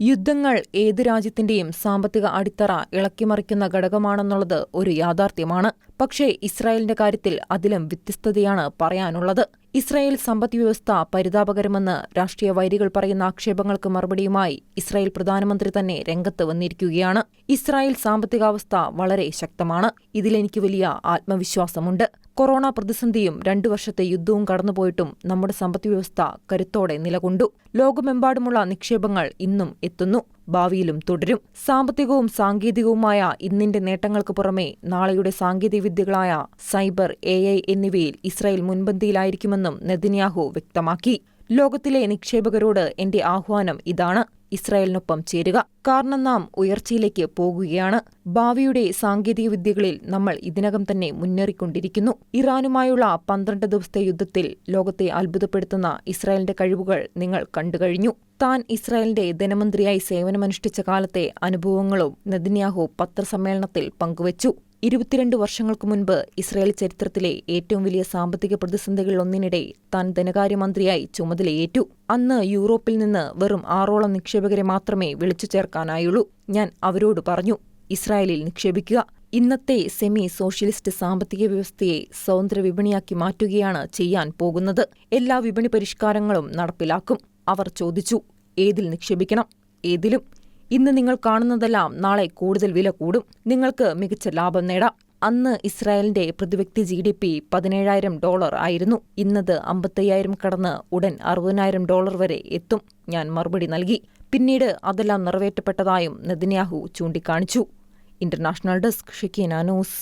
യുദ്ധങ്ങൾ ഏത് രാജ്യത്തിന്റെയും സാമ്പത്തിക അടിത്തറ ഇളക്കിമറിക്കുന്ന ഘടകമാണെന്നുള്ളത് ഒരു യാഥാർത്ഥ്യമാണ്. പക്ഷേ ഇസ്രായേലിന്റെ കാര്യത്തിൽ അതിലും വ്യത്യസ്തതയാണ് പറയാനുള്ളത്. ഇസ്രായേൽ സമ്പദ്വ്യവസ്ഥ പരിതാപകരമെന്ന് രാഷ്ട്രീയ വൈരികൾ പറയുന്ന ആക്ഷേപങ്ങൾക്ക് മറുപടിയുമായി ഇസ്രായേൽ പ്രധാനമന്ത്രി തന്നെ രംഗത്ത് വന്നിരിക്കുകയാണ്. ഇസ്രായേൽ സാമ്പത്തികാവസ്ഥ വളരെ ശക്തമാണ്. ഇതിലെനിക്ക് വലിയ ആത്മവിശ്വാസമുണ്ട്. കൊറോണ പ്രതിസന്ധിയും 2 വർഷത്തെ യുദ്ധവും കടന്നുപോയിട്ടും നമ്മുടെ സമ്പദ്വ്യവസ്ഥ കരുത്തോടെ നിലകൊണ്ടു. ലോകമെമ്പാടുമുള്ള നിക്ഷേപങ്ങൾ ഇന്നും എത്തുന്നു, ഭാവിയിലും തുടരും. സാമ്പത്തികവും സാങ്കേതികവുമായ ഇന്നിന്റെ നേട്ടങ്ങൾക്ക് പുറമെ നാളെയുടെ സാങ്കേതികവിദ്യകളായ സൈബർ, AI എന്നിവയിൽ ഇസ്രായേൽ മുൻപന്തിയിലായിരിക്കുമെന്നും നെതന്യാഹു വ്യക്തമാക്കി. ലോകത്തിലെ നിക്ഷേപകരോട് എന്റെ ആഹ്വാനം ഇതാണ്: ഇസ്രായേലിനൊപ്പം ചേരുക. കാരണം നാം ഉയർച്ചയിലേക്ക് പോകുകയാണ്. ഭാവിയുടെ സാങ്കേതികവിദ്യകളിൽ നമ്മൾ ഇതിനകം തന്നെ മുന്നേറിക്കൊണ്ടിരിക്കുന്നു. ഇറാനുമായുള്ള 12 ദിവസത്തെ യുദ്ധത്തിൽ ലോകത്തെ അത്ഭുതപ്പെടുത്തുന്ന ഇസ്രായേലിന്റെ കഴിവുകൾ നിങ്ങൾ കണ്ടുകഴിഞ്ഞു. താൻ ഇസ്രായേലിന്റെ ധനമന്ത്രിയായി സേവനമനുഷ്ഠിച്ച കാലത്തെ അനുഭവങ്ങളും നെതന്യാഹു പത്രസമ്മേളനത്തിൽ പങ്കുവച്ചു. 22 വർഷങ്ങൾക്ക് മുൻപ് ഇസ്രായേൽ ചരിത്രത്തിലെ ഏറ്റവും വലിയ സാമ്പത്തിക പ്രതിസന്ധികളിലൊന്നിനിടെ താൻ ധനകാര്യമന്ത്രിയായി ചുമതലയേറ്റു. അന്ന് യൂറോപ്പിൽ നിന്ന് വെറും 6ഓളം നിക്ഷേപകരെ മാത്രമേ വിളിച്ചു ചേർക്കാനായുള്ളൂ. ഞാൻ അവരോട് പറഞ്ഞു, ഇസ്രായേലിൽ നിക്ഷേപിക്കുക. ഇന്നത്തെ സെമി സോഷ്യലിസ്റ്റ് സാമ്പത്തിക വ്യവസ്ഥയെ സ്വതന്ത്ര വിപണിയാക്കി മാറ്റുകയാണ് ചെയ്യാൻ പോകുന്നത്. എല്ലാ വിപണി പരിഷ്കാരങ്ങളും നടപ്പിലാക്കും. അവർ ചോദിച്ചു, ഏതിൽ നിക്ഷേപിക്കണം? ഏതിലും. ഇന്ന് നിങ്ങൾ കാണുന്നതെല്ലാം നാളെ കൂടുതൽ വില കൂടും. നിങ്ങൾക്ക് മികച്ച ലാഭം നേടാം. അന്ന് ഇസ്രായേലിന്റെ പ്രതിവ്യക്തി GDP $17,000 ആയിരുന്നു. ഇന്നത് 55,000 കടന്ന് ഉടൻ $60,000 വരെ എത്തും. ഞാൻ മറുപടി നൽകി. പിന്നീട് അതെല്ലാം നിറവേറ്റപ്പെട്ടതായും നെതന്യാഹു ചൂണ്ടിക്കാണിച്ചു. International desk, Shekinah news.